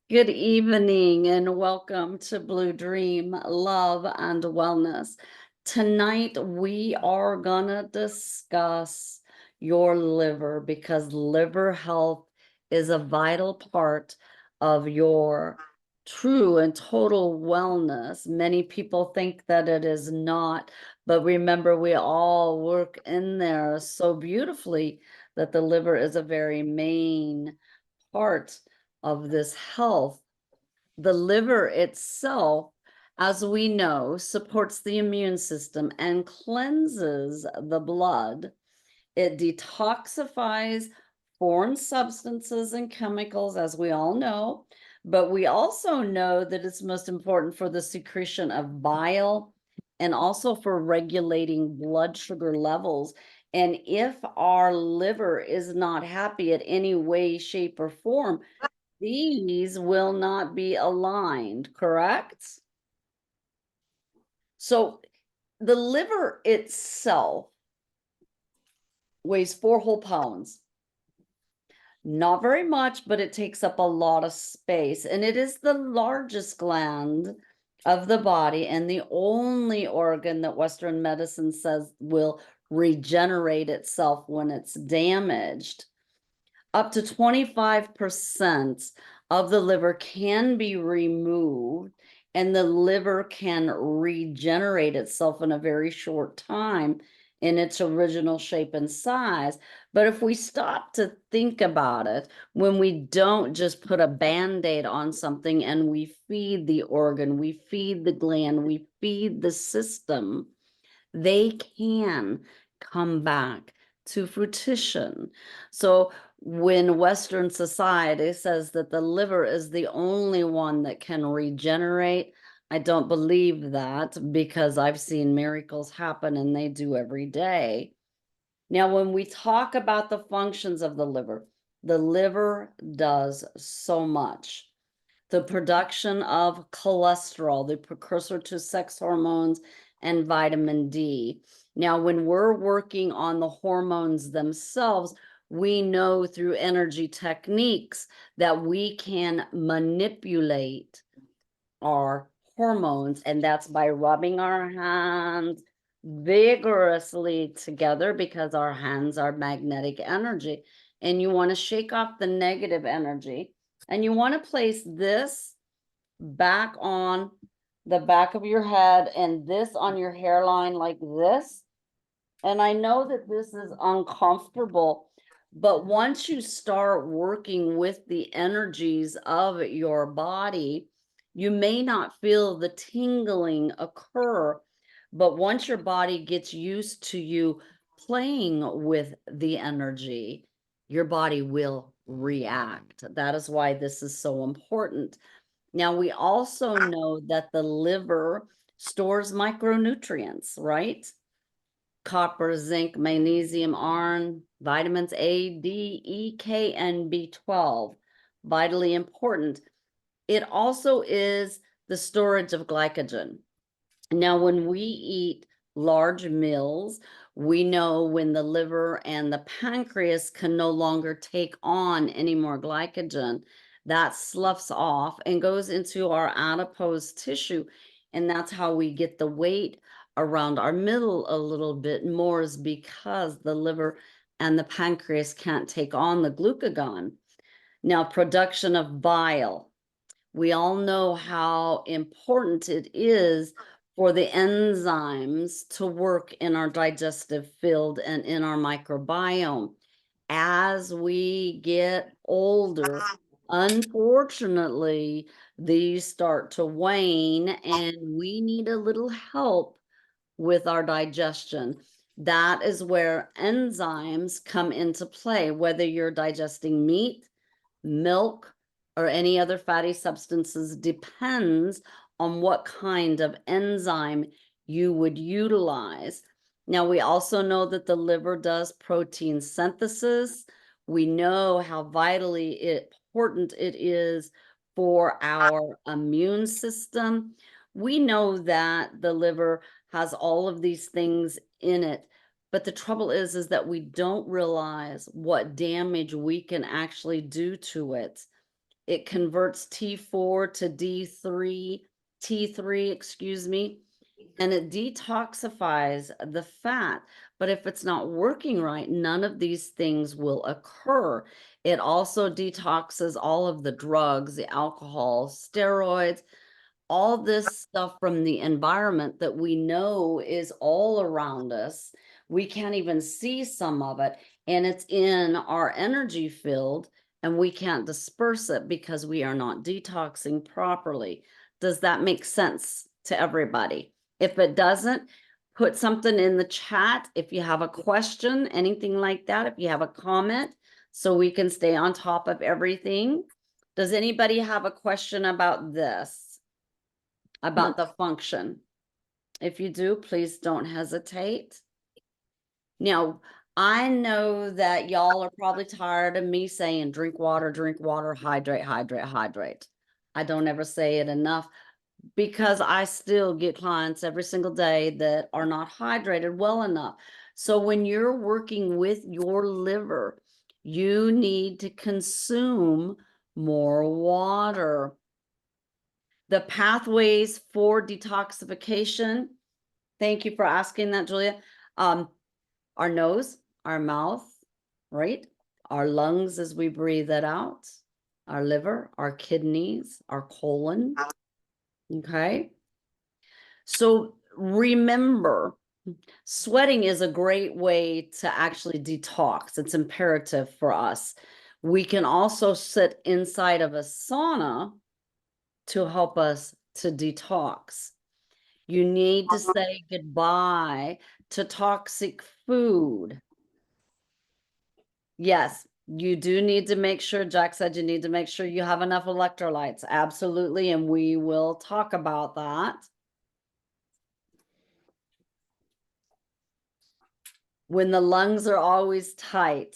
Good evening and welcome to Blue Dream Love and Wellness. Tonight we are gonna discuss your liver because liver health is a vital part of your true and total wellness. Many people think that it is not, but remember we all work in there so beautifully that the liver is a very main part of this health. The liver itself, as we know, supports the immune system and cleanses the blood. It detoxifies foreign substances and chemicals, as we all know, but we also know that it's most important for the secretion of bile and also for regulating blood sugar levels. And if our liver is not happy at any way, shape, or form, these will not be aligned, correct? So the liver itself weighs 4 whole pounds. Not very much, but it takes up a lot of space. And it is the largest gland of the body and the only organ that Western medicine says will regenerate itself when it's damaged. Up to 25% of the liver can be removed, and the liver can regenerate itself in a very short time in its original shape and size. But if we stop to think about it, when we don't just put a band-aid on something and we feed the organ, we feed the gland, we feed the system, they can come back to fruition. So when Western society says that the liver is the only one that can regenerate, I don't believe that because I've seen miracles happen and they do every day. Now, when we talk about the functions of the liver does so much. The production of cholesterol, the precursor to sex hormones, and vitamin D. Now, when we're working on the hormones themselves, we know through energy techniques that we can manipulate our hormones, and that's by rubbing our hands vigorously together because our hands are magnetic energy. And you want to shake off the negative energy, and you want to place this back on the back of your head and this on your hairline like this. And I know that this is uncomfortable, but once you start working with the energies of your body, you may not feel the tingling occur, but once your body gets used to you playing with the energy, your body will react. That is why this is so important. Now, we also know that the liver stores micronutrients, right? Copper, zinc, magnesium, iron, vitamins A, D, E, K, and B12. Vitally important. It also is the storage of glycogen. Now, when we eat large meals, we know when the liver and the pancreas can no longer take on any more glycogen, that sloughs off and goes into our adipose tissue. And that's how we get the weight around our middle a little bit more, is because the liver and the pancreas can't take on the glucagon. Now, production of bile. We all know how important it is for the enzymes to work in our digestive field and in our microbiome. As we get older, unfortunately, these start to wane and we need a little help with our digestion. That is where enzymes come into play, whether you're digesting meat, milk, or any other fatty substances, depends on what kind of enzyme you would utilize. Now, we also know that the liver does protein synthesis. We know how vitally important it is for our immune system. We know that the liver has all of these things in it. But the trouble is that we don't realize what damage we can actually do to it it converts T4 to T3, excuse me, and it detoxifies the fat. But if it's not working right, none of these things will occur. It also detoxes all of the drugs, the alcohol, steroids, all this stuff from the environment that we know is all around us. We can't even see some of it, and it's in our energy field, and we can't disperse it because we are not detoxing properly. Does that make sense to everybody? If it doesn't, put something in the chat if you have a question, anything like that, if you have a comment, so we can stay on top of everything. Does anybody have a question about this? About the function? If you do, please don't hesitate. Now, I know that y'all are probably tired of me saying drink water, hydrate, hydrate, hydrate. I don't ever say it enough because I still get clients every single day that are not hydrated well enough. So when you're working with your liver, you need to consume more water. The pathways for detoxification, thank you for asking that, Julia. Our nose, our mouth, right? Our lungs as we breathe it out, our liver, our kidneys, our colon, okay? So remember, sweating is a great way to actually detox. It's imperative for us. We can also sit inside of a sauna to help us to detox. You need to say goodbye to toxic food. Yes, you do need to make sure, Jack said you need to make sure you have enough electrolytes. Absolutely, and we will talk about that. When the lungs are always tight,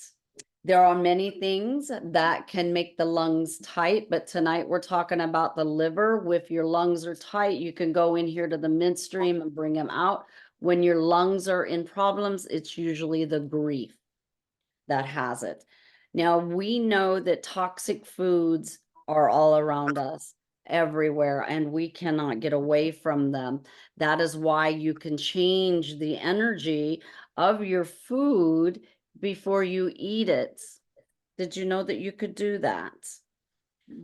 there are many things that can make the lungs tight, but tonight we're talking about the liver. If your lungs are tight, you can go in here to the midstream and bring them out. When your lungs are in problems, it's usually the grief that has it. Now, we know that toxic foods are all around us, everywhere, and we cannot get away from them. That is why you can change the energy of your food before you eat it. Did you know that you could do that?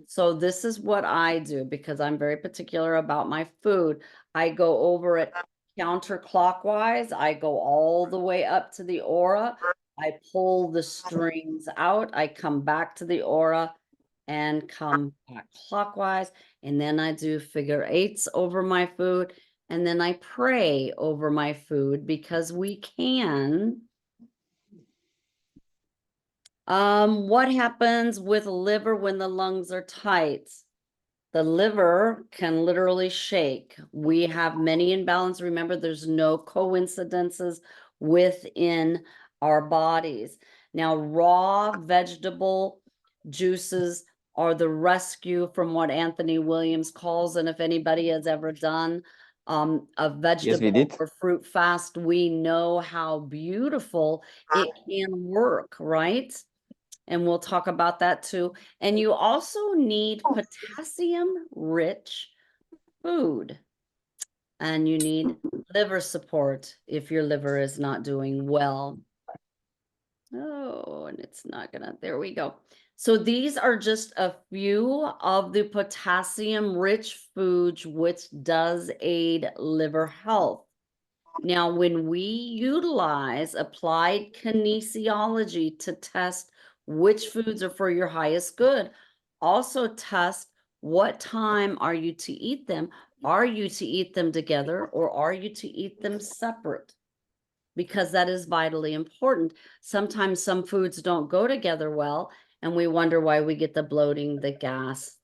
So this is what I do because I'm very particular about my food. I go over it counterclockwise. I go all the way up to the aura. I pull the strings out. I come back to the aura and come back clockwise. And then I do figure eights over my food. And then I pray over my food because we can. What happens with liver when the lungs are tight? The liver can literally shake. We have many imbalances. Remember, there's no coincidences within our bodies. Now, raw vegetable juices are the rescue from what Anthony Williams calls, and if anybody has ever done a Yes, we vegetable did. or fruit fast, we know how beautiful it can work, right? And we'll talk about that too. And you also need potassium-rich food. And you need liver support if your liver is not doing well. Oh, and it's not gonna, there we go. So these are just a few of the potassium-rich foods which does aid liver health. Now, when we utilize applied kinesiology to test which foods are for your highest good, also test what time are you to eat them? Are you to eat them together or are you to eat them separate? Because that is vitally important. Sometimes some foods don't go together well, and we wonder why we get the bloating, the gas,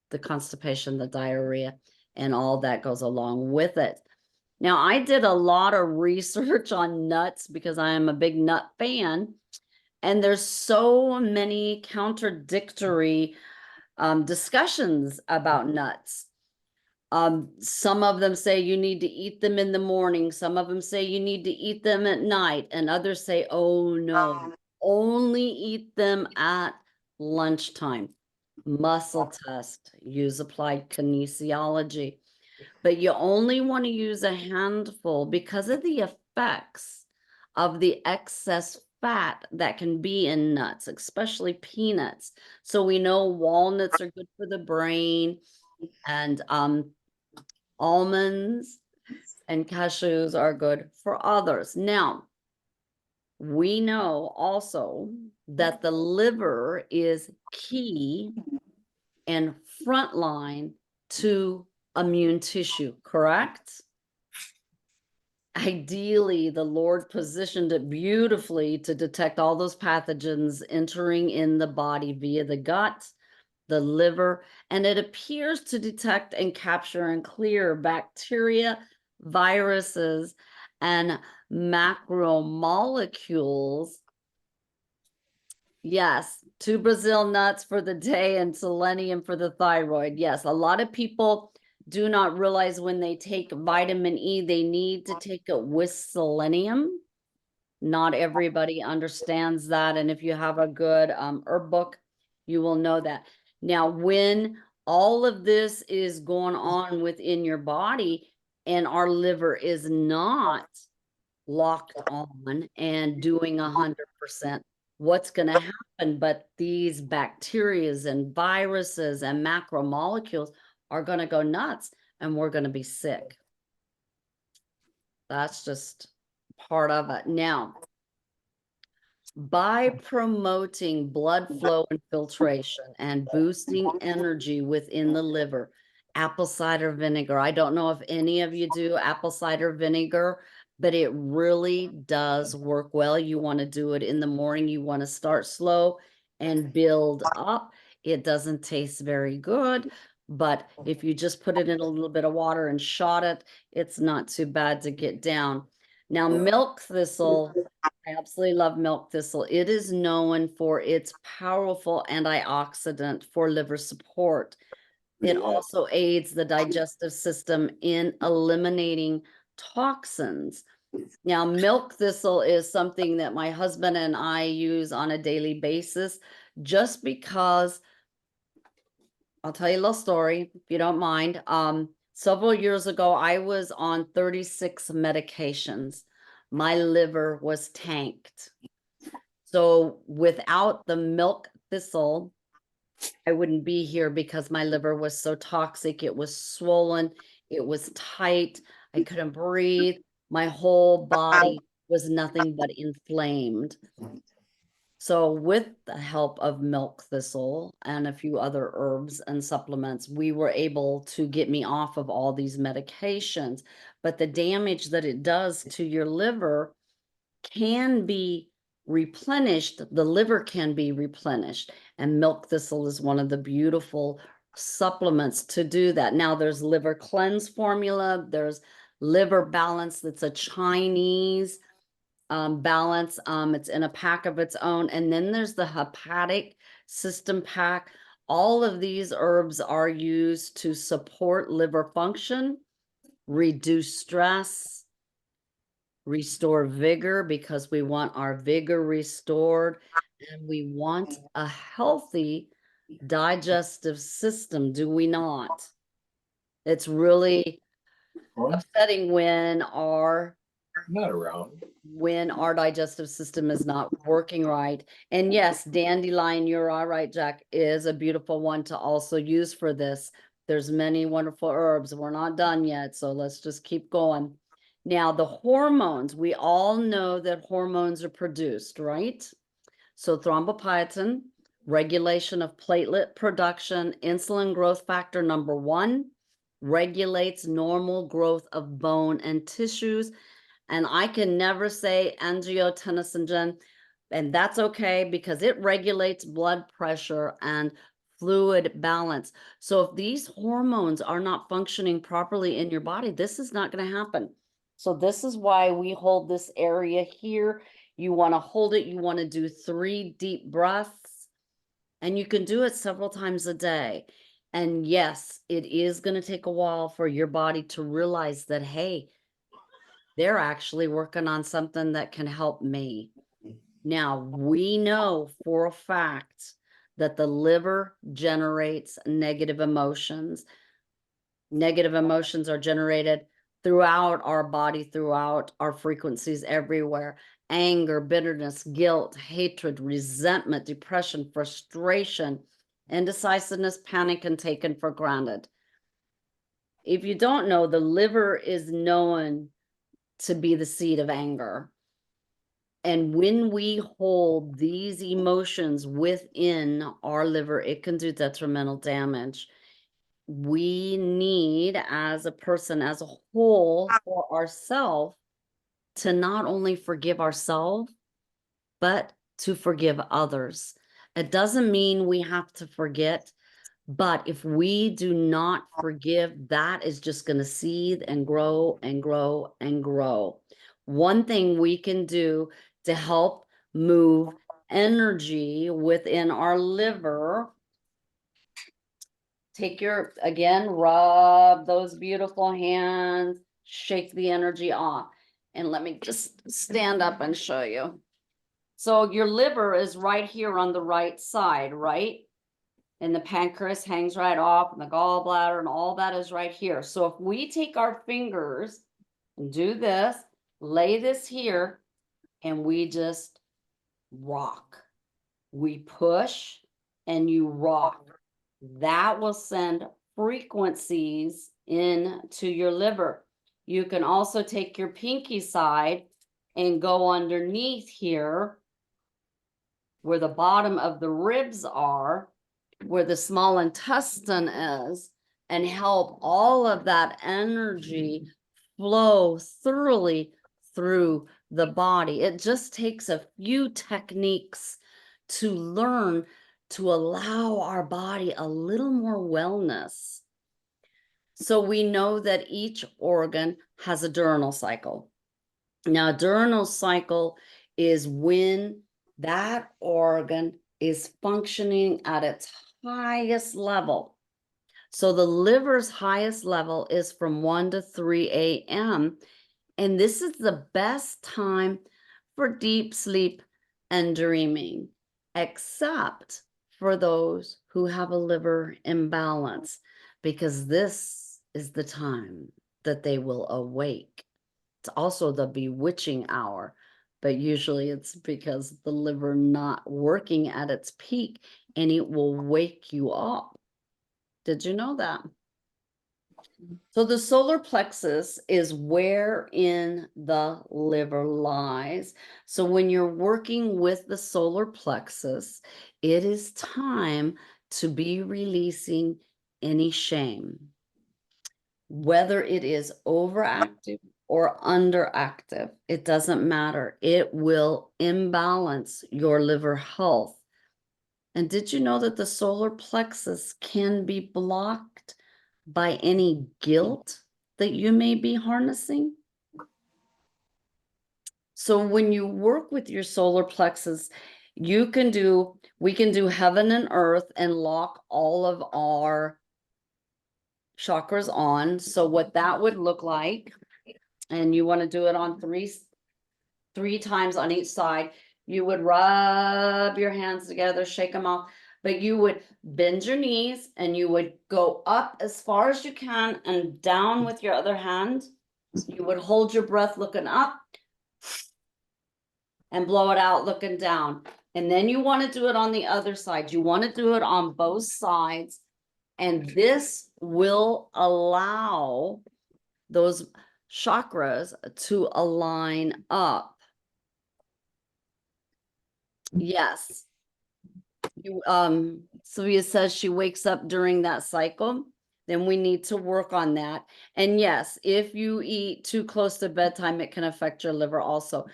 the constipation, the diarrhea, and all that goes along with it. Now, I did a lot of research on nuts because I am a big nut fan, and there's so many contradictory discussions about nuts. Some of them say you need to eat them in the morning. Some of them say you need to eat them at night, and others say, oh no, only eat them at lunchtime. muscle test, use applied kinesiology. But you only want to use a handful because of the effects of the excess fat that can be in nuts, especially peanuts. So we know walnuts are good for the brain, and almonds and cashews are good for others. Now, we know also that the liver is key and frontline to immune tissue, correct? Ideally, the Lord positioned it beautifully to detect all those pathogens entering in the body via the gut, the liver, and it appears to detect and capture and clear bacteria, viruses, and macromolecules. Yes, 2 Brazil nuts for the day and selenium for the thyroid. Yes, a lot of people do not realize when they take vitamin E, they need to take it with selenium. Not everybody understands that. And if you have a good herb book, you will know that. Now, when all of this is going on within your body and our liver is not locked on and doing 100%, what's going to happen? But these bacterias and viruses and macromolecules are going to go nuts and we're going to be sick. That's just part of it. Now, by promoting blood flow and filtration and boosting energy within the liver, apple cider vinegar. I don't know if any of you do apple cider vinegar, but it really does work well. You want to do it in the morning. You want to start slow and build up. It doesn't taste very good, but if you just put it in a little bit of water and shot it, it's not too bad to get down. Now, milk thistle, I absolutely love milk thistle. It is known for its powerful antioxidant for liver support. It also aids the digestive system in eliminating toxins. Now, milk thistle is something that my husband and I use on a daily basis just because I'll tell you a little story if you don't mind. Several years ago, I was on 36 medications. My liver was tanked. So without the milk thistle, I wouldn't be here because my liver was so toxic. It was swollen. It was tight. I couldn't breathe. My whole body was nothing but inflamed. So with the help of milk thistle and a few other herbs and supplements, we were able to get me off of all these medications. But the damage that it does to your liver can be replenished. The liver can be replenished, and milk thistle is one of the beautiful supplements to do that. Now there's liver cleanse formula, there's liver balance, that's a Chinese balance. It's in a pack of its own, and then there's the hepatic system pack. All of these herbs are used to support liver function, reduce stress, restore vigor, because we want our vigor restored, and we want a healthy digestive system, do we not? It's really upsetting when our Not around. digestive system is not working right. And yes, dandelion, you're all right, Jack, is a beautiful one to also use for this. There's many wonderful herbs. We're not done yet, so let's just keep going. Now, the hormones, we all know that hormones are produced, right? So thrombopoietin, regulation of platelet production, insulin growth factor number 1, regulates normal growth of bone and tissues. And I can never say angiotensin, and that's okay because it regulates blood pressure and fluid balance. So if these hormones are not functioning properly in your body, this is not going to happen. So this is why we hold this area here. You want to hold it. You want to do 3 deep breaths, and you can do it several times a day. And yes, it is going to take a while for your body to realize that, hey, they're actually working on something that can help me. Now, we know for a fact that the liver generates negative emotions. Negative emotions are generated throughout our body, throughout our frequencies everywhere. Anger, bitterness, guilt, hatred, resentment, depression, frustration, indecisiveness, panic, and taken for granted. If you don't know, the liver is known to be the seat of anger. And when we hold these emotions within our liver, it can do detrimental damage. We need, as a person, as a whole, for ourselves, to not only forgive ourselves, but to forgive others. It doesn't mean we have to forget, but if we do not forgive, that is just going to seethe and grow and grow and grow. One thing we can do to help move energy within our liver, take your, again, rub those beautiful hands, shake the energy off. And let me just stand up and show you. So your liver is right here on the right side, right? And the pancreas hangs right off, and the gallbladder and all that is right here. So if we take our fingers and do this, lay this here, and we just rock. We push and you rock. That will send frequencies into your liver. You can also take your pinky side and go underneath here where the bottom of the ribs are, where the small intestine is, and help all of that energy flow thoroughly through the body. It just takes a few techniques to learn to allow our body a little more wellness. So we know that each organ has a diurnal cycle. Now, a diurnal cycle is when that organ is functioning at its highest level. So the liver's highest level is from 1 to 3 a.m. And this is the best time for deep sleep and dreaming, except for those who have a liver imbalance, because this is the time that they will awake. It's also the bewitching hour, but usually it's because the liver not working at its peak, and it will wake you up. Did you know that? So the solar plexus is where in the liver lies. So when you're working with the solar plexus, it is time to be releasing any shame, whether it is overactive or underactive. It doesn't matter. It will imbalance your liver health. And did you know that the solar plexus can be blocked by any guilt that you may be harnessing? So when you work with your solar plexus, we can do heaven and earth and lock all of our chakras on. So what that would look like, and you want to do it on three times on each side, you would rub your hands together, shake them off, but you would bend your knees and you would go up as far as you can and down with your other hand. You would hold your breath looking up and blow it out looking down. And then you want to do it on the other side. You want to do it on both sides. And this will allow those chakras to align up. Yes. Sylvia says she wakes up during that cycle, then we need to work on that. And yes, if you eat too close to bedtime, it can affect your liver also.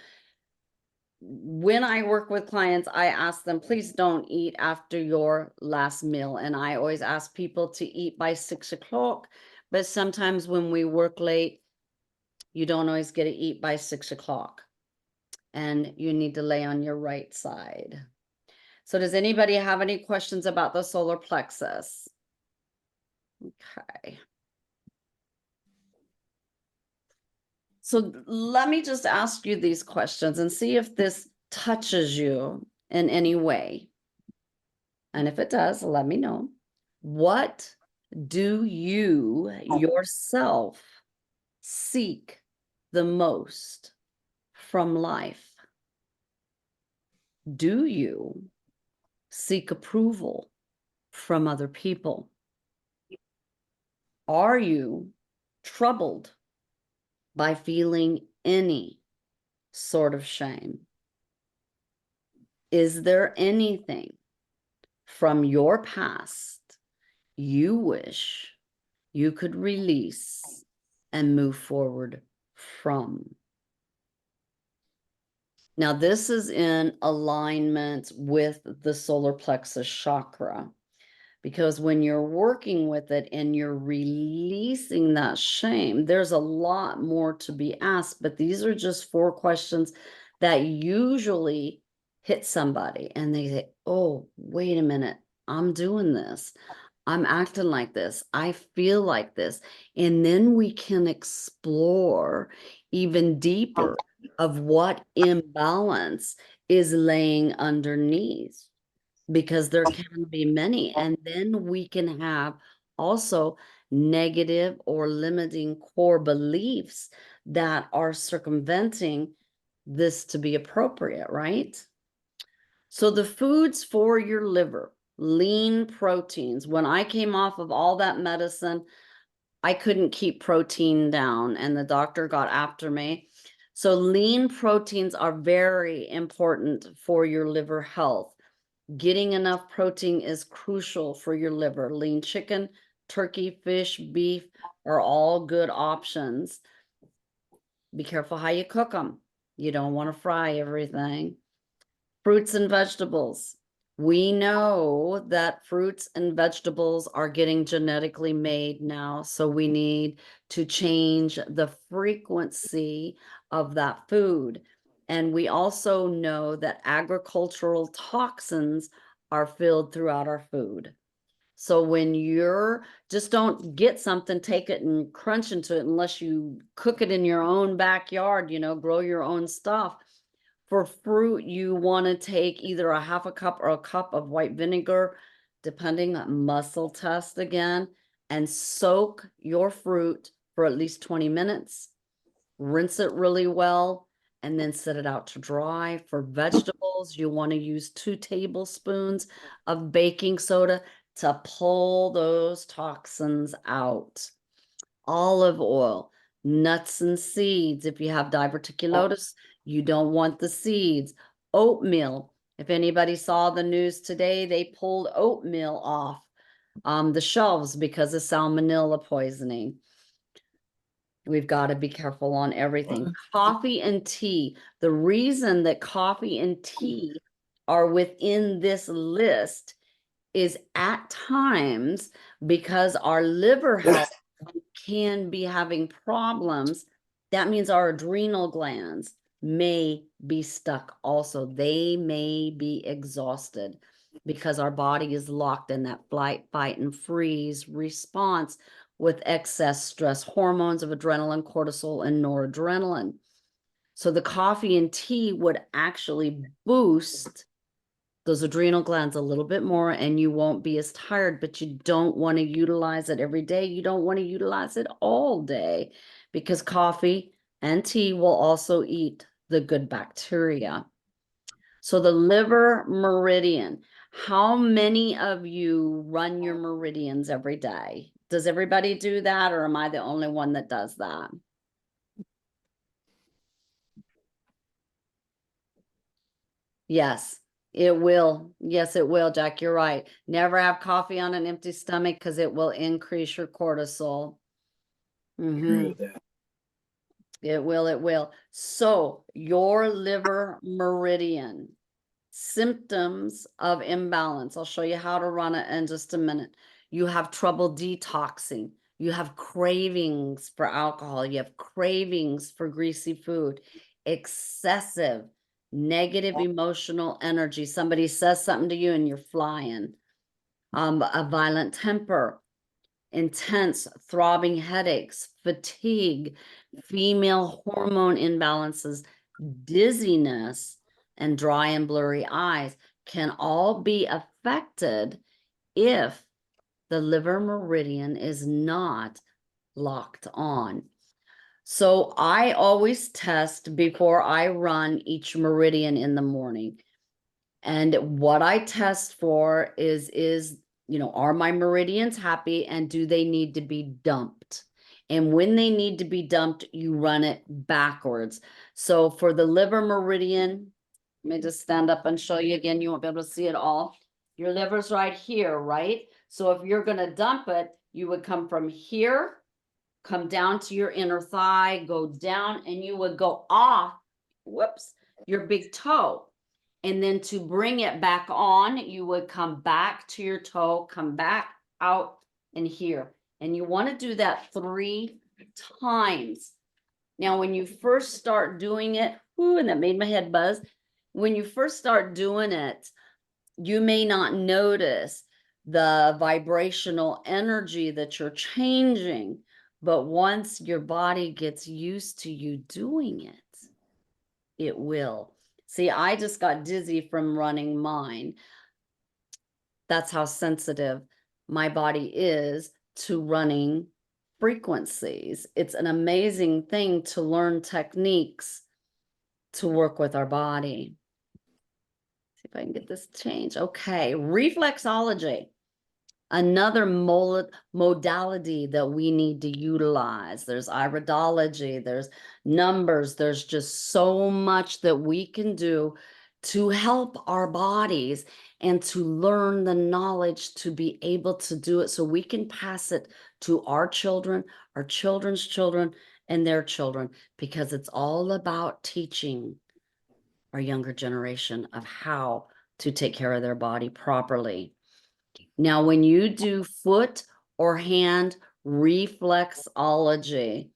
When I work with clients, I ask them, please don't eat after your last meal. And I always ask people to eat by 6 o'clock. But sometimes when we work late, you don't always get to eat by 6 o'clock. And you need to lay on your right side. So does anybody have any questions about the solar plexus? Okay. So let me just ask you these questions and see if this touches you in any way. and if it does, let me know. What do you yourself seek the most from life? Do you seek approval from other people? Are you troubled by feeling any sort of shame? Is there anything from your past you wish you could release and move forward from? Now, this is in alignment with the solar plexus chakra, because when you're working with it and you're releasing that shame, there's a lot more to be asked, but these are just 4 questions that usually hit somebody and they say, oh, wait a minute, I'm doing this. I'm acting like this. I feel like this. And then we can explore even deeper of what imbalance is laying underneath, because there can be many. And then we can have also negative or limiting core beliefs that are circumventing this to be appropriate, right? So the foods for your liver, lean proteins. When I came off of all that medicine, I couldn't keep protein down and the doctor got after me. So lean proteins are very important for your liver health. Getting enough protein is crucial for your liver. Lean chicken, turkey, fish, beef are all good options. Be careful how you cook them. You don't want to fry everything. Fruits and vegetables. We know that fruits and vegetables are getting genetically made now, so we need to change the frequency of that food. And we also know that agricultural toxins are filled throughout our food. So when you're, just don't get something, take it and crunch into it unless you cook it in your own backyard, grow your own stuff. For fruit, you want to take either a half a cup or a cup of white vinegar, depending on muscle test again, and soak your fruit for at least 20 minutes. Rinse it really well, and then set it out to dry. For vegetables, you want to use 2 tablespoons of baking soda to pull those toxins out. Olive oil, nuts and seeds. If you have diverticulosis, you don't want the seeds. Oatmeal. If anybody saw the news today, they pulled oatmeal off the shelves because of salmonella poisoning. We've got to be careful on everything. Coffee and tea. The reason that coffee and tea are within this list is at times because our liver health can be having problems. That means our adrenal glands may be stuck also. They may be exhausted because our body is locked in that flight, fight, and freeze response with excess stress hormones of adrenaline, cortisol, and noradrenaline. So the coffee and tea would actually boost those adrenal glands a little bit more and you won't be as tired, but you don't want to utilize it every day. You don't want to utilize it all day because coffee and tea will also eat the good bacteria. So the liver meridian, how many of you run your meridians every day? Does everybody do that, or am I the only one that does that? Yes, it will. Yes, it will, Jack. You're right. Never have coffee on an empty stomach because it will increase your cortisol. Agree with that. It will, it will. So your liver meridian, symptoms of imbalance. I'll show you how to run it in just a minute. You have trouble detoxing. You have cravings for alcohol. You have cravings for greasy food, excessive negative emotional energy. Somebody says something to you and you're flying. A violent temper, intense throbbing headaches, fatigue, female hormone imbalances, dizziness, and dry and blurry eyes. can all be affected if the liver meridian is not locked on. So I always test before I run each meridian in the morning. And what I test for is, are my meridians happy and do they need to be dumped? And when they need to be dumped, you run it backwards. So for the liver meridian, let me just stand up and show you again. You won't be able to see it all. Your liver's right here, right? So if you're going to dump it, you would come from here, come down to your inner thigh, go down, and you would go off, whoops, your big toe. And then to bring it back on, you would come back to your toe, come back out and here. And you want to do that 3 times. Now, when you first start doing it, ooh, and that made my head buzz. When you first start doing it, you may not notice the vibrational energy that you're changing. But once your body gets used to you doing it, it will. See, I just got dizzy from running mine. That's how sensitive my body is to running frequencies. It's an amazing thing to learn techniques to work with our body. See if I can get this changed. Okay, reflexology. Another modality that we need to utilize. There's iridology, there's numbers, there's just so much that we can do to help our bodies and to learn the knowledge to be able to do it so we can pass it to our children, our children's children, and their children, because it's all about teaching our younger generation of how to take care of their body properly. Now, when you do foot or hand reflexology,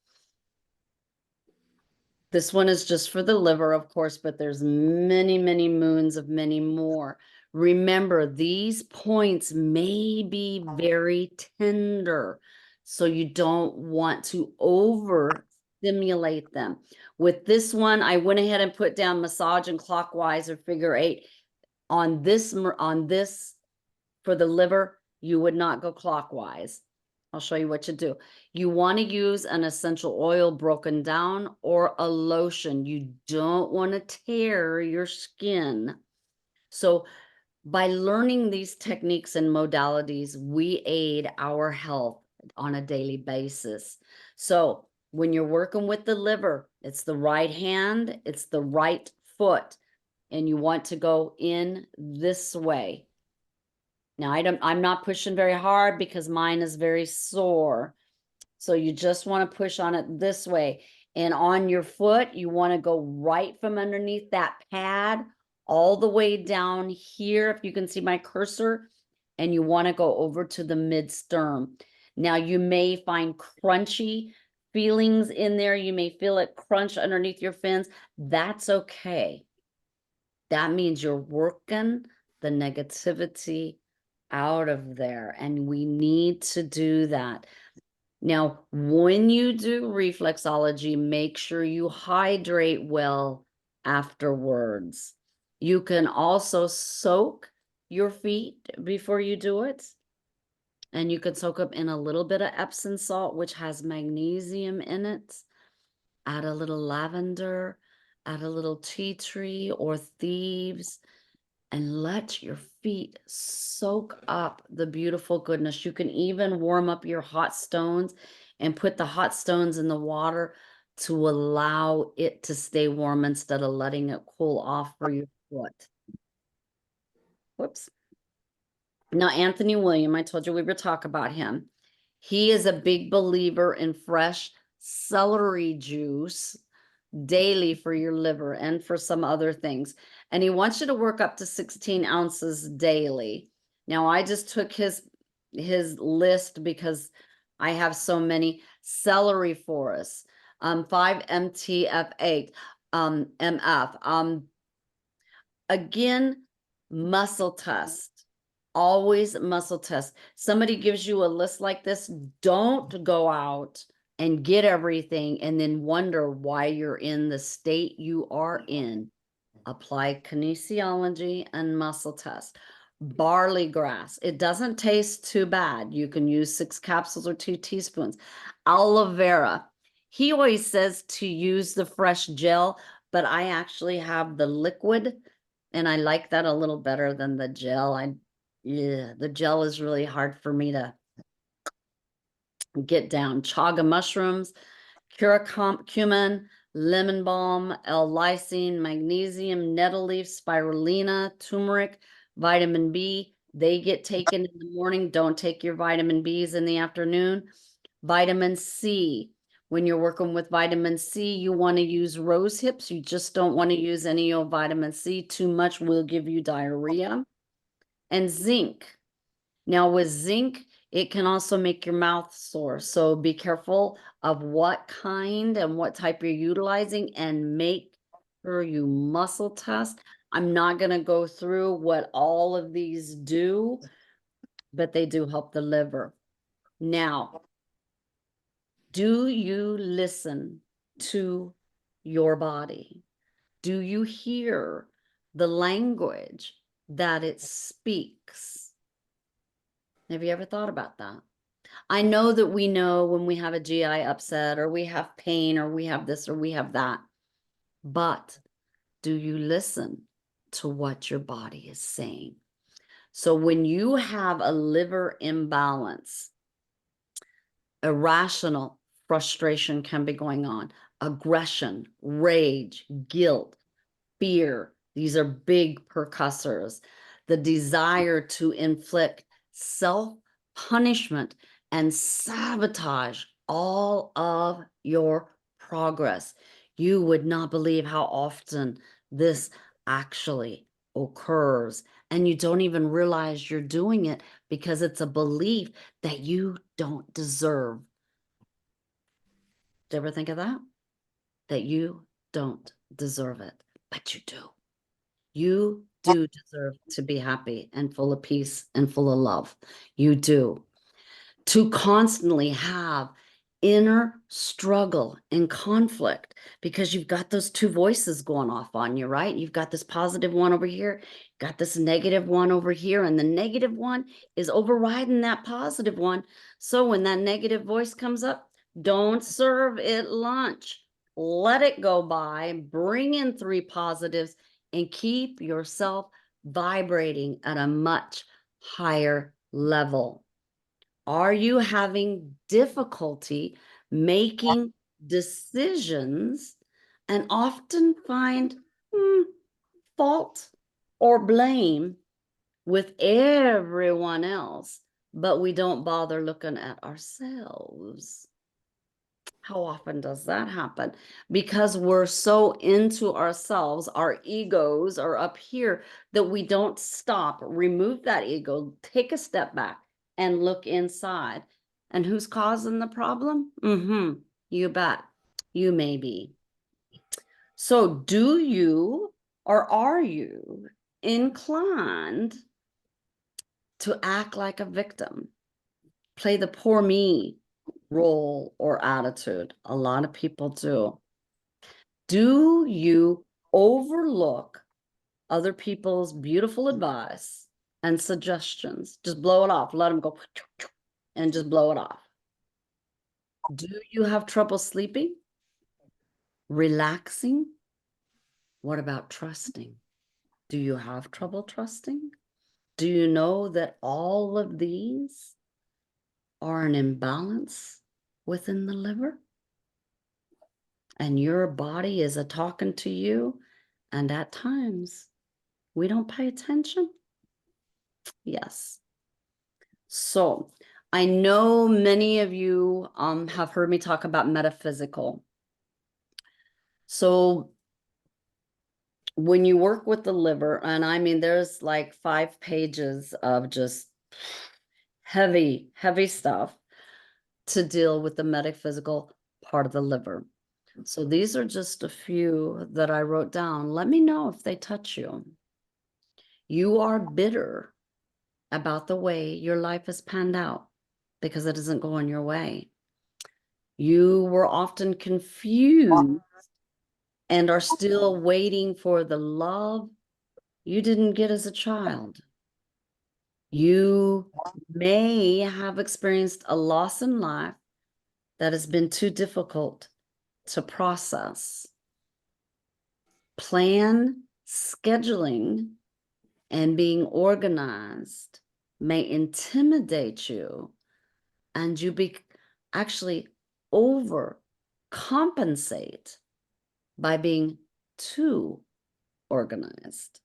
this one is just for the liver, of course, but there's many, many moons of many more. Remember, these points may be very tender, so you don't want to overstimulate them. With this one, I went ahead and put down massage and clockwise or figure 8 on this for the liver. You would not go clockwise. I'll show you what to do. You want to use an essential oil broken down or a lotion. You don't want to tear your skin. So by learning these techniques and modalities, we aid our health on a daily basis. So when you're working with the liver, it's the right hand, it's the right foot, and you want to go in this way. Now, I'm not pushing very hard because mine is very sore. So you just want to push on it this way. And on your foot, you want to go right from underneath that pad all the way down here, if you can see my cursor, and you want to go over to the mid-sternum. Now, you may find crunchy feelings in there. You may feel it crunch underneath your fins. That's okay. That means you're working the negativity out of there, and we need to do that. Now, when you do reflexology, make sure you hydrate well afterwards. You can also soak your feet before you do it, and you can soak them in a little bit of Epsom salt, which has magnesium in it. Add a little lavender, add a little tea tree or thieves, and let your feet soak up the beautiful goodness. You can even warm up your hot stones and put the hot stones in the water to allow it to stay warm instead of letting it cool off for your foot. Whoops. Now, Anthony William, I told you we would talk about him. He is a big believer in fresh celery juice daily for your liver and for some other things. And he wants you to work up to 16 ounces daily. Now, I just took his list because I have so many. Celery forests, 5-MTF8, MF. Again, muscle test. Always muscle test. Somebody gives you a list like this, don't go out and get everything and then wonder why you're in the state you are in. Apply kinesiology and muscle test. Barley grass. It doesn't taste too bad. You can use 6 capsules or 2 teaspoons. Aloe vera. He always says to use the fresh gel, but I actually have the liquid and I like that a little better than the gel. Yeah, the gel is really hard for me to get down. Chaga mushrooms, curcumin, lemon balm, L-lysine, magnesium, nettle leaf, spirulina, turmeric, vitamin B. They get taken in the morning. Don't take your vitamin Bs in the afternoon. Vitamin C. When you're working with vitamin C, you want to use rose hips. You just don't want to use any old vitamin C. Too much will give you diarrhea. And zinc. Now with zinc, it can also make your mouth sore. So be careful of what kind and what type you're utilizing and make sure you muscle test. I'm not going to go through what all of these do, but they do help the liver. Now, do you listen to your body? Do you hear the language that it speaks? Have you ever thought about that? I know that we know when we have a GI upset or we have pain or we have this or we have that, but do you listen to what your body is saying? So when you have a liver imbalance, irrational frustration can be going on, aggression, rage, guilt, fear. These are big percussors. The desire to inflict self-punishment and sabotage all of your progress. You would not believe how often this actually occurs. And you don't even realize you're doing it because it's a belief that you don't deserve. Did you ever think of that? That you don't deserve it, but you do. You do deserve to be happy and full of peace and full of love. You do. To constantly have inner struggle and conflict because you've got those 2 voices going off on you, right? You've got this positive one over here, got this negative one over here, and the negative one is overriding that positive one. So when that negative voice comes up, don't serve it lunch. Let it go by, bring in 3 positives, and keep yourself vibrating at a much higher level. Are you having difficulty making decisions and often find fault or blame with everyone else, but we don't bother looking at ourselves? How often does that happen? Because we're so into ourselves, our egos are up here that we don't stop, remove that ego, take a step back and look inside. And who's causing the problem? You bet. You may be. So do you or are you inclined to act like a victim? Play the poor me role or attitude? A lot of people do. Do you overlook other people's beautiful advice and suggestions? Just blow it off. Let them go and just blow it off. Do you have trouble sleeping? Relaxing? What about trusting? Do you have trouble trusting? Do you know that all of these are an imbalance within the liver? And your body is a talking to you, and at times we don't pay attention. Yes. So I know many of you have heard me talk about metaphysical. So when you work with the liver, and I mean, there's like 5 pages of just heavy stuff to deal with the metaphysical part of the liver. So these are just a few that I wrote down. Let me know if they touch you. You are bitter about the way your life has panned out because it isn't going your way. You were often confused and are still waiting for the love you didn't get as a child. You may have experienced a loss in life that has been too difficult to process. Plan, scheduling, and being organized may intimidate you, and you actually overcompensate by being too organized.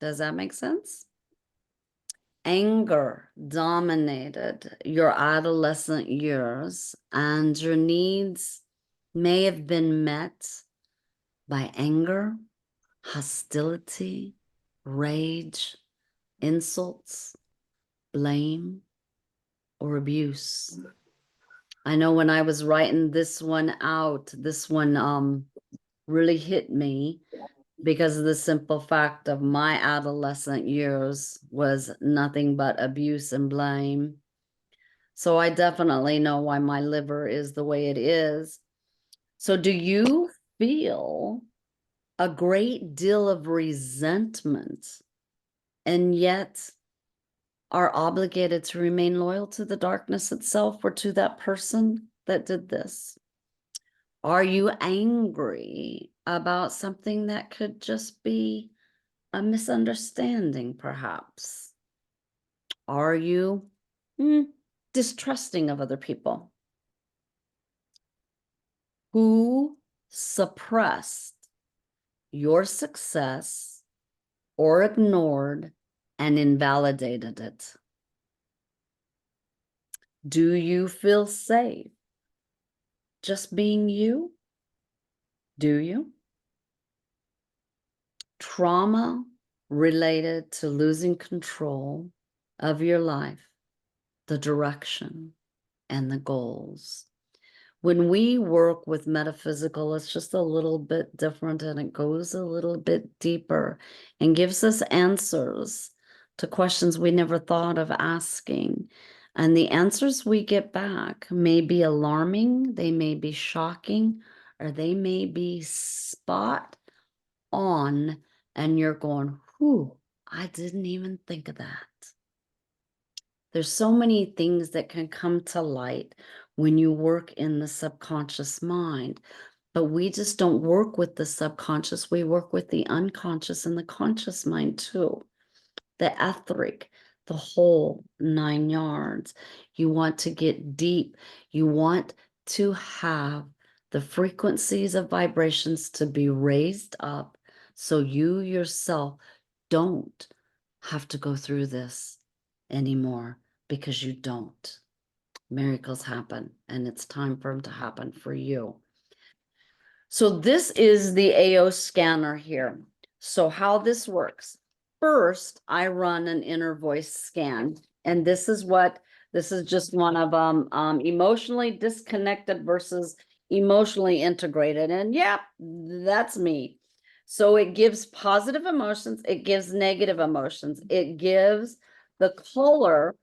Does that make sense? Anger dominated your adolescent years, and your needs may have been met by anger, hostility, rage, insults, blame, or abuse. I know when I was writing this one out, this one really hit me because of the simple fact of my adolescent years was nothing but abuse and blame. So I definitely know why my liver is the way it is. So do you feel a great deal of resentment and yet are obligated to remain loyal to the darkness itself or to that person that did this? Are you angry about something that could just be a misunderstanding, perhaps? Are you distrusting of other people? Who suppressed your success or ignored and invalidated it? Do you feel safe just being you? Do you? Trauma related to losing control of your life, the direction, and the goals. When we work with metaphysical, it's just a little bit different, and it goes a little bit deeper and gives us answers to questions we never thought of asking. And the answers we get back may be alarming, they may be shocking, or they may be spot on, and you're going, whew, I didn't even think of that. There's so many things that can come to light when you work in the subconscious mind, but we just don't work with the subconscious. We work with the unconscious and the conscious mind too. The etheric, the whole 9 yards. You want to get deep. You want to have the frequencies of vibrations to be raised up so you yourself don't have to go through this anymore, because you don't. Miracles happen, and it's time for them to happen for you. So this is the AO scanner here. So how this works. First, I run an inner voice scan, and this is just one of emotionally disconnected versus emotionally integrated. And yeah, that's me. So it gives positive emotions, it gives negative emotions, it gives the color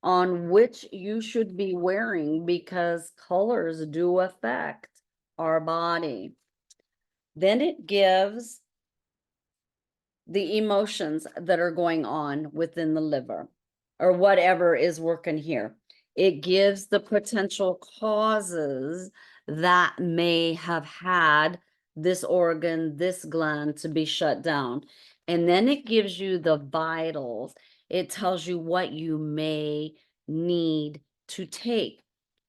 on which you should be wearing, because colors do affect our body. Then it gives the emotions that are going on within the liver, or whatever is working here. It gives the potential causes that may have had this organ, this gland to be shut down. And then it gives you the vitals. It tells you what you may need to take.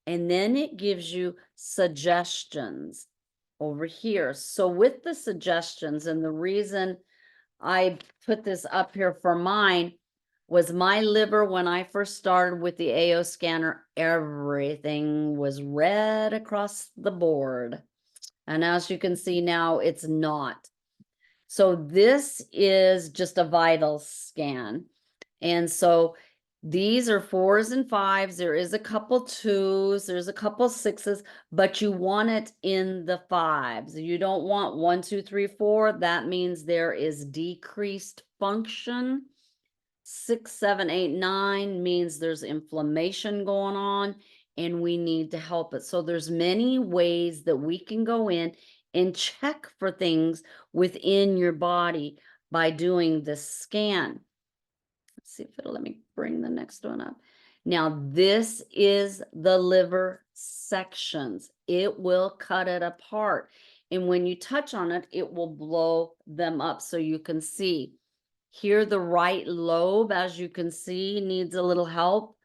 And then it gives you suggestions over here. So with the suggestions, and the reason I put this up here for mine was my liver, when I first started with the AO scanner, everything was red across the board. And as you can see now, it's not. So this is just a vital scan. And so these are 4s and 5s. There is a couple 2s, there's a couple 6s, but you want it in the 5s. You don't want 1, 2, 3, 4. That means there is decreased function. 6, 7, 8, 9 means there's inflammation going on, and we need to help it. So there's many ways that we can go in and check for things within your body by doing this scan. Let's see if it'll let me bring the next one up. Now, this is the liver sections. It will cut it apart. And when you touch on it, it will blow them up so you can see. Here, the right lobe, as you can see, needs a little help.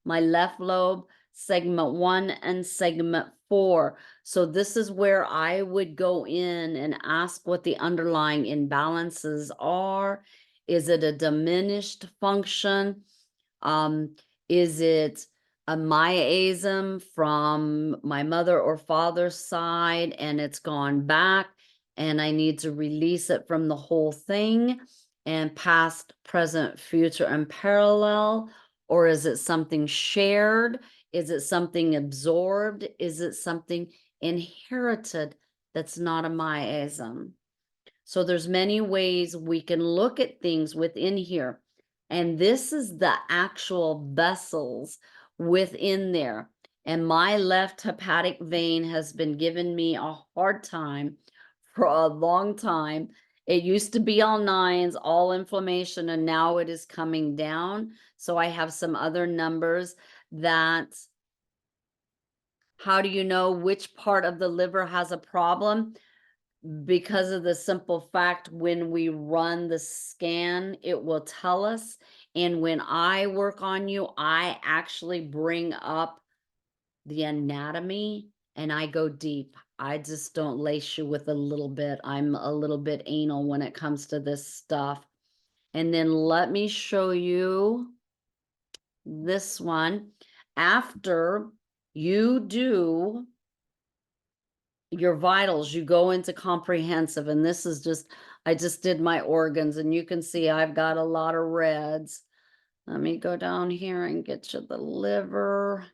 My left lobe, segment 1 and segment 4. So this is where I would go in and ask what the underlying imbalances are. Is it a diminished function? Is it a miasm from my mother or father's side and it's gone back and I need to release it from the whole thing and past, present, future, and parallel? Or is it something shared? Is it something absorbed? Is it something inherited that's not a miasm? So there's many ways we can look at things within here. And this is the actual vessels within there. And my left hepatic vein has been giving me a hard time for a long time. It used to be all 9s, all inflammation, and now it is coming down. So I have some other numbers that, how do you know which part of the liver has a problem? Because of the simple fact, when we run the scan, it will tell us. And when I work on you, I actually bring up the anatomy and I go deep. I just don't lace you with a little bit. I'm a little bit anal when it comes to this stuff. And then let me show you this one. After you do your vitals, you go into comprehensive, and this is just, I just did my organs, and you can see I've got a lot of reds. Let me go down here and get you the liver.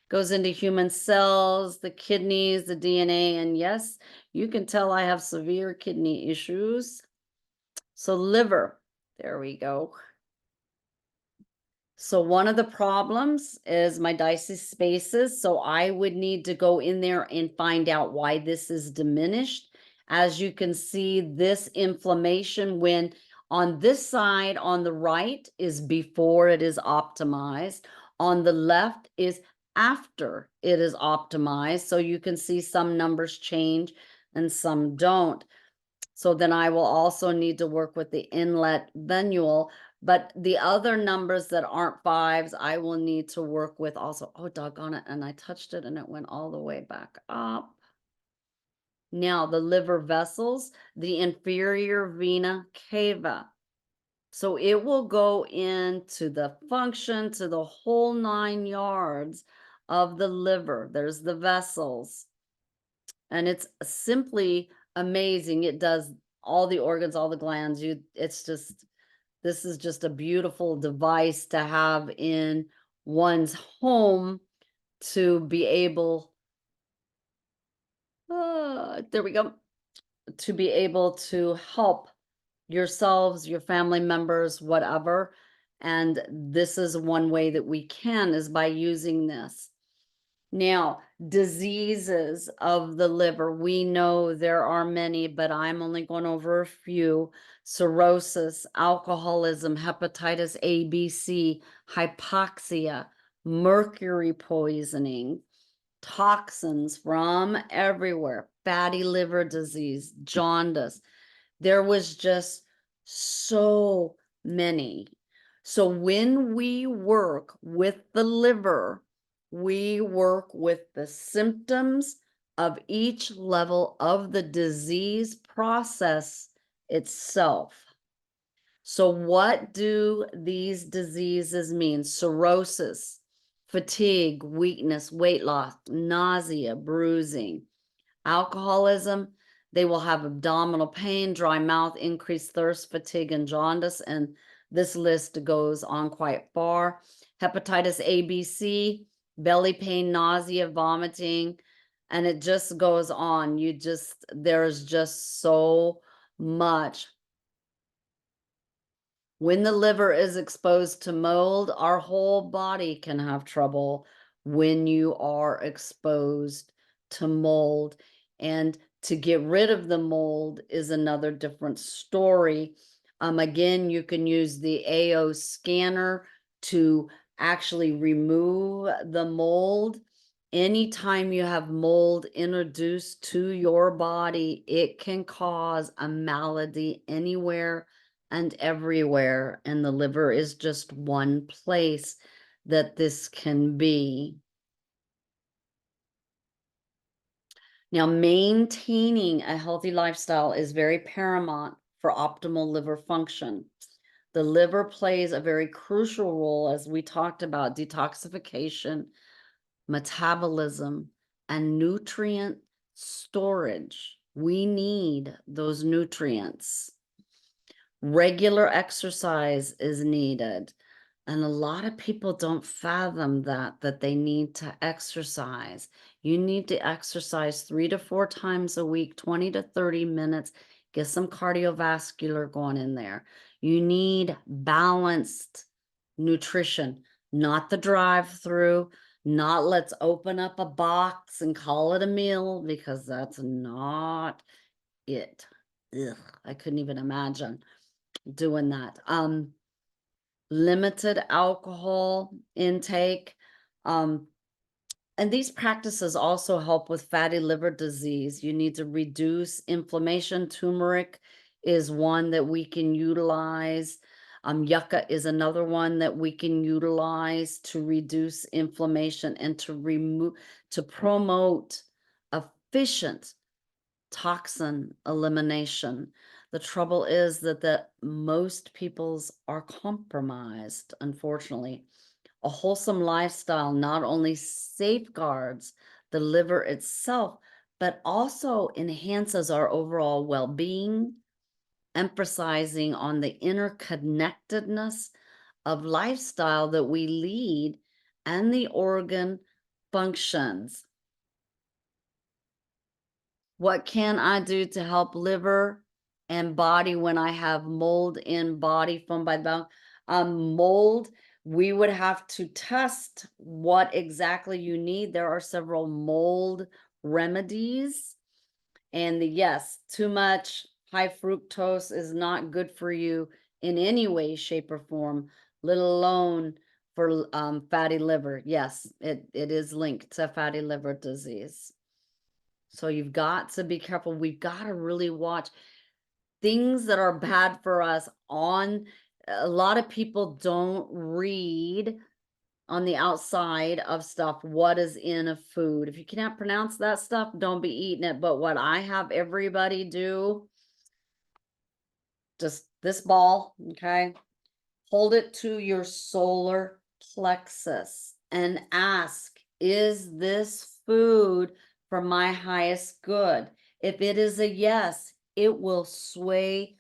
Goes into human cells, the kidneys, the DNA, and yes, you can tell I have severe kidney issues. So liver, there we go. So one of the problems is my dietary spaces. So I would need to go in there and find out why this is diminished. As you can see, this inflammation, when on this side on the right is before it is optimized, on the left is after it is optimized. So you can see some numbers change and some don't. So then I will also need to work with the inlet venule, but the other numbers that aren't 5s, I will need to work with also. Oh, doggone it. And I touched it and it went all the way back up. Now the liver vessels, the inferior vena cava. So it will go into the function, to the whole 9 yards of the liver. There's the vessels. And it's simply amazing. It does all the organs, all the glands. It's just, this is just a beautiful device to have in one's home to be able, there we go, to be able to help yourselves, your family members, whatever. And this is one way that we can, is by using this. Now, diseases of the liver, we know there are many, but I'm only going over a few. Cirrhosis, alcoholism, hepatitis A, B, C, hypoxia, mercury poisoning, toxins from everywhere, fatty liver disease, jaundice. There was just so many. So when we work with the liver, we work with the symptoms of each level of the disease process itself. So what do these diseases mean? Cirrhosis, fatigue, weakness, weight loss, nausea, bruising. Alcoholism, they will have abdominal pain, dry mouth, increased thirst, fatigue, and jaundice. And this list goes on quite far. Hepatitis A, B, C, belly pain, nausea, vomiting, and it just goes on. There's just so much. When the liver is exposed to mold, our whole body can have trouble when you are exposed to mold. And To get rid of the mold is another different story. Again, you can use the AO scanner to actually remove the mold. Anytime you have mold introduced to your body, it can cause a malady anywhere and everywhere. And the liver is just one place that this can be. Now, maintaining a healthy lifestyle is very paramount for optimal liver function. The liver plays a very crucial role, as we talked about, detoxification, metabolism, and nutrient storage. We need those nutrients. Regular exercise is needed. And a lot of people don't fathom that they need to exercise. You need to exercise 3 to 4 times a week, 20 to 30 minutes. Get some cardiovascular going in there. You need balanced nutrition, not the drive-through, not let's open up a box and call it a meal, because that's not it. Ugh, I couldn't even imagine doing that. Limited alcohol intake. And these practices also help with fatty liver disease. You need to reduce inflammation. Turmeric is one that we can utilize. Yucca is another one that we can utilize to reduce inflammation and to promote efficient toxin elimination. The trouble is that most people's are compromised, unfortunately. A wholesome lifestyle not only safeguards the liver itself, but also enhances our overall well-being, emphasizing on the interconnectedness of lifestyle that we lead and the organ functions. What can I do to help liver and body when I have mold in body from by the mold? We would have to test what exactly you need. There are several mold remedies. And yes, too much high fructose is not good for you in any way, shape, or form, let alone for fatty liver. Yes, it is linked to fatty liver disease. So you've got to be careful. We've got to really watch things that are bad for us. A lot of people don't read on the outside of stuff what is in a food. If you cannot pronounce that stuff, don't be eating it. But what I have everybody do, just this ball, okay? Hold it to your solar plexus and ask, is this food for my highest good? If it is a yes, it will sway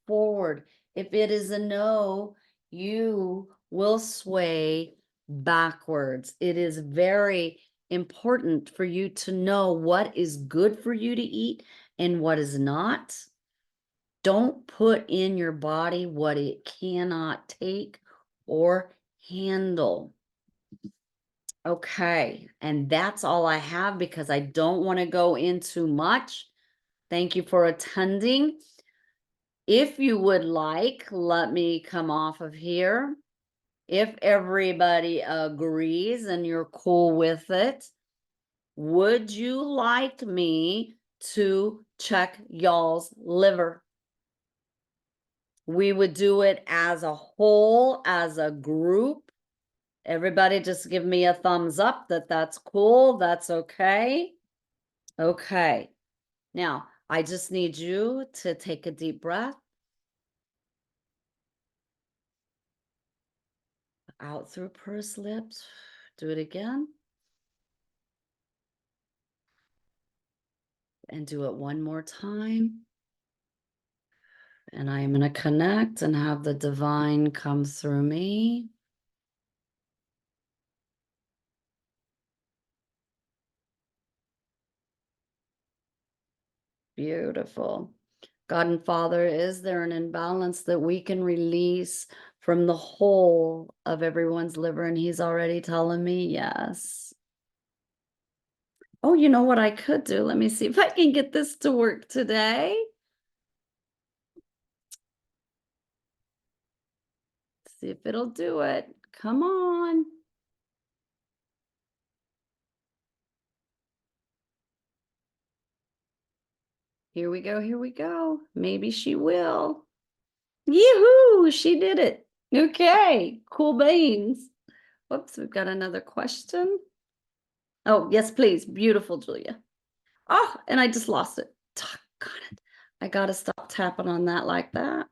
forward. If it is a no, you will sway backwards. It is very important for you to know what is good for you to eat and what is not. Don't put in your body what it cannot take or handle. Okay, and that's all I have because I don't want to go into much. Thank you for attending. If you would like, let me come off of here. If everybody agrees and you're cool with it, would you like me to check y'all's liver? We would do it as a whole, as a group. Everybody just give me a thumbs up that that's cool, that's okay. Okay, now I just need you to take a deep breath. Out through pursed lips. Do it again. And do it one more time. And I am going to connect and have the divine come through me. Beautiful. God and Father, is there an imbalance that we can release from the whole of everyone's liver? And he's already telling me yes. Oh, you know what I could do? Let me see if I can get this to work today. See if it'll do it. Come on. Here we go. Here we go. Maybe she will. Yoo-hoo! She did it. Okay. Cool beans. Whoops, we've got another question. Oh, yes, please. Beautiful, Julia. Oh, and I just lost it. Got it. I gotta stop tapping on that like that.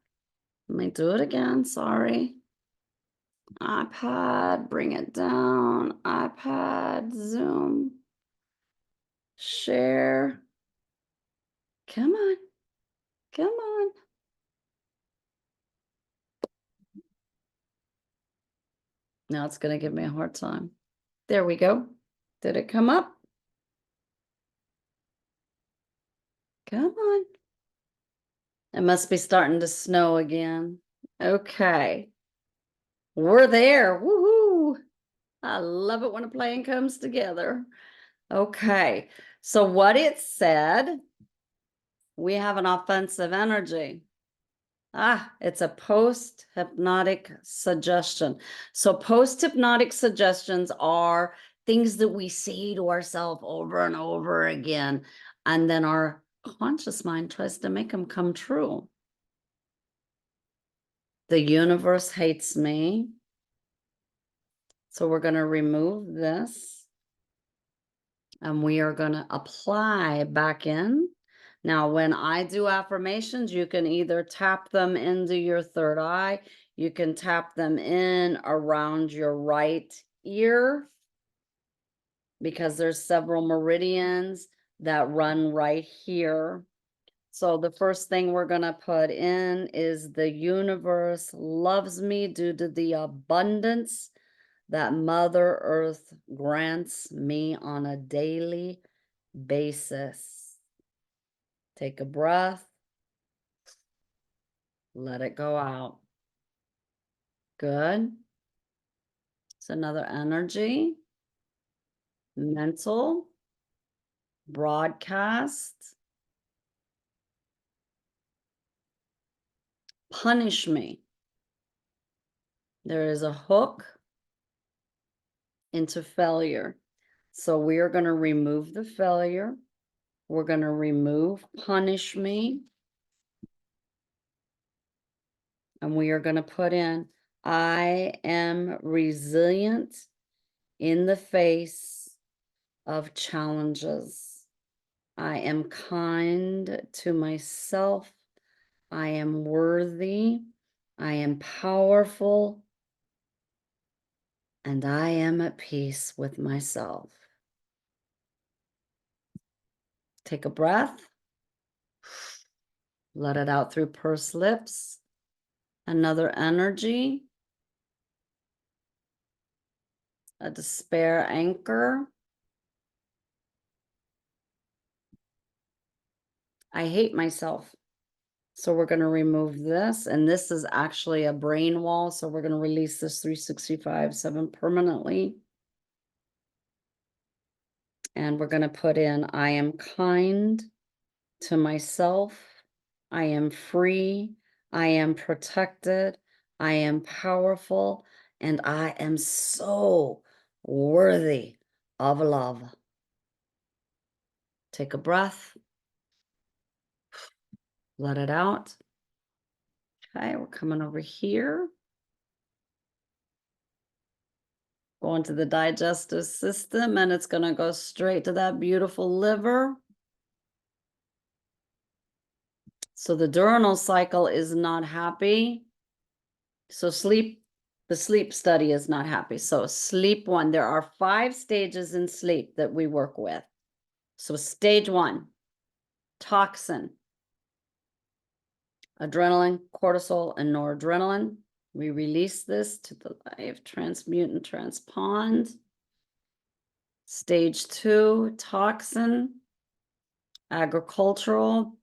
Let me do it again. Sorry. iPad, bring it down. iPad, Zoom, share. Come on. Come on. Now it's going to give me a hard time. There we go. Did it come up? Come on. It must be starting to snow again. Okay. We're there. Woohoo. I love it when a plan comes together. Okay. So what it said, we have an offensive energy. It's a post-hypnotic suggestion. So post-hypnotic suggestions are things that we say to ourselves over and over again, and then our conscious mind tries to make them come true. The universe hates me. So we're going to remove this, and we are going to apply back in. Now, when I do affirmations, you can either tap them into your third eye, you can tap them in around your right ear, because there's several meridians that run right here. So the first thing we're going to put in is the universe loves me due to the abundance that Mother Earth grants me on a daily basis. Take a breath. Let it go out. Good. It's another energy. Mental. Broadcast. Punish me. There is a hook into failure. So we are going to remove the failure. We're going to remove punish me. And we are going to put in, I am resilient in the face of challenges. I am kind to myself. I am worthy. I am powerful. And I am at peace with myself. Take a breath. Let it out through pursed lips. Another energy. A despair anchor. I hate myself. So we're going to remove this. And this is actually a brain wall. So we're going to release this 365/7 permanently. And we're going to put in, I am kind to myself. I am free. I am protected. I am powerful. And I am so worthy of love. Take a breath. Let it out. Okay, we're coming over here. Going to the digestive system, and it's going to go straight to that beautiful liver. So the diurnal cycle is not happy. So the sleep study is not happy. So sleep 1, there are 5 stages in sleep that we work with. So stage 1, toxin, adrenaline, cortisol, and noradrenaline. We release this to the life, transmute and transpond. Stage 2, toxin, agricultural,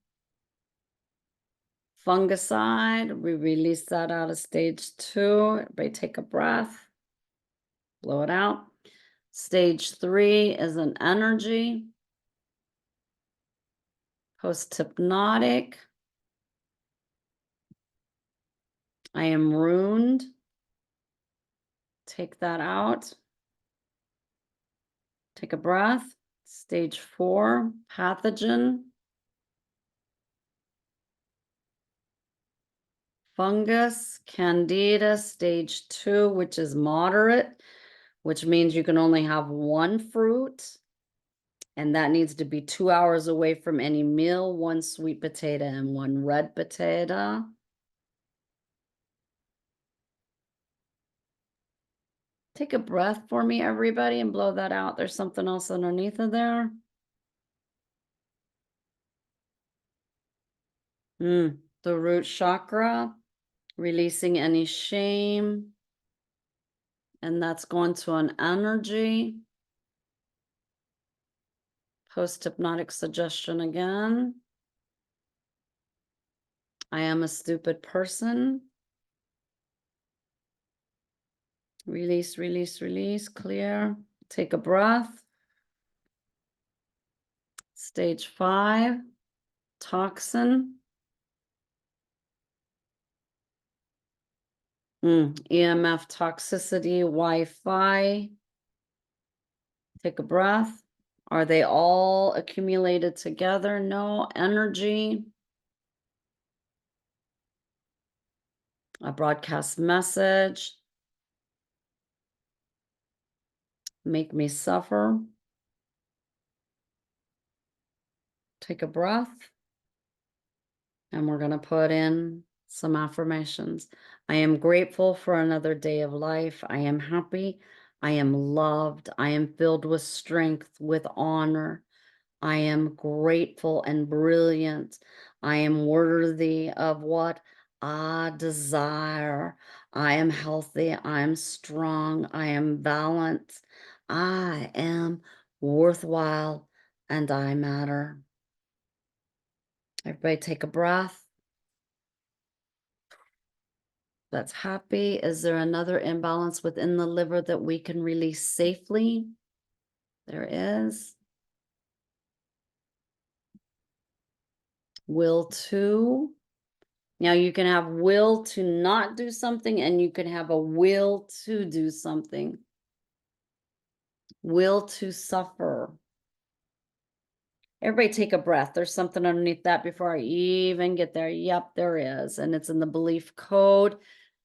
fungicide. We release that out of stage 2. Everybody take a breath, blow it out. Stage 3 is an energy. post-hypnotic. I am ruined. Take that out. Take a breath. Stage 4, pathogen. Fungus, candida, stage 2, which is moderate, which means you can only have one fruit. And that needs to be 2 hours away from any meal, 1 sweet potato and 1 red potato. Take a breath for me, everybody, and blow that out. There's something else underneath of there. The root chakra, releasing any shame. And that's going to an energy. Post-hypnotic suggestion again. I am a stupid person. Release, release, release, clear. Take a breath. Stage 5, toxin. EMF toxicity, Wi-Fi. Take a breath. Are they all accumulated together? No. Energy. A broadcast message. Make me suffer. Take a breath. And we're going to put in some affirmations. I am grateful for another day of life. I am happy. I am loved. I am filled with strength, with honor. I am grateful and brilliant. I am worthy of what I desire. I am healthy. I am strong. I am balanced. I am worthwhile and I matter. Everybody take a breath. That's happy. Is there another imbalance within the liver that we can release safely? There is. Will to. Now you can have will to not do something and you can have a will to do something. Will to suffer. Everybody take a breath. There's something underneath that before I even get there. Yep, there is. And it's in the belief code.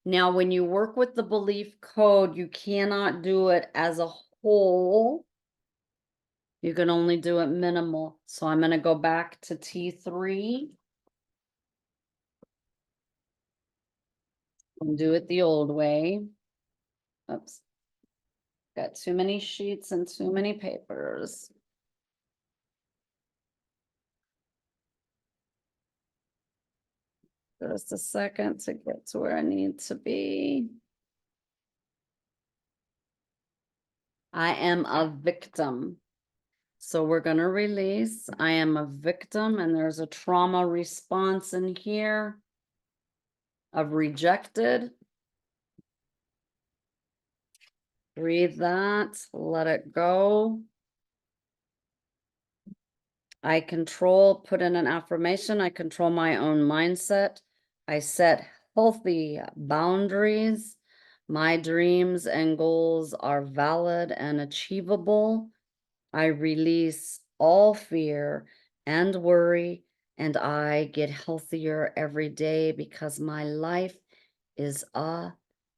Now, when you work with the belief code, you cannot do it as a whole. You can only do it minimal. So I'm going to go back to T3. And do it the old way. Oops. Got too many sheets and too many papers. Just a second to get to where I need to be. I am a victim. So we're going to release. I am a victim, and there's a trauma response in here of rejected. Breathe that, let it go. I control, put in an affirmation. I control my own mindset. I set healthy boundaries. My dreams and goals are valid and achievable. I release all fear and worry, and I get healthier every day because my life is a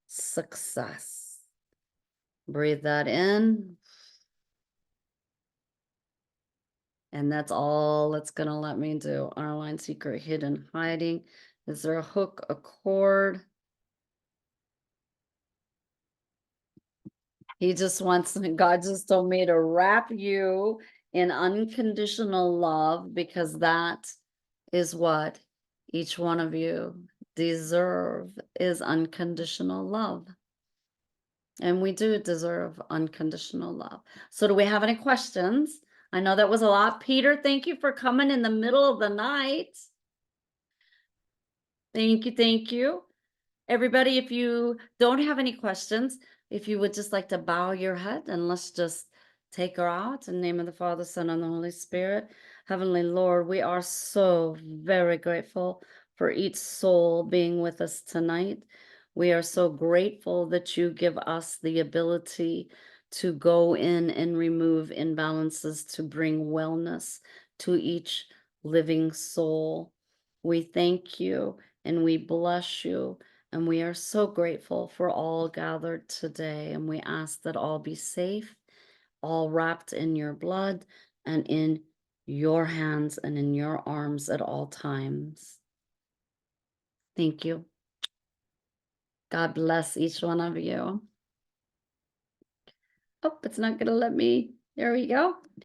success. Breathe that in. And that's all it's going to let me do. Underline, secret, hidden, hiding. Is there a hook, a cord? He just wants, God just told me to wrap you in unconditional love because that is what each one of you deserve is unconditional love. And we do deserve unconditional love. So do we have any questions? I know that was a lot. Peter, thank you for coming in the middle of the night. Thank you. Thank you. Everybody, if you don't have any questions, if you would just like to bow your head and let's just Take her out in the name of the Father, Son, and the Holy Spirit. Heavenly Lord, we are so very grateful for each soul being with us tonight. We are so grateful that you give us the ability to go in and remove imbalances to bring wellness to each living soul. We thank you and we bless you, and we are so grateful for all gathered today. And we ask that all be safe, all wrapped in your blood and in your hands and in your arms at all times. Thank you. God bless each one of you. Oh, it's not going to let me. There we go.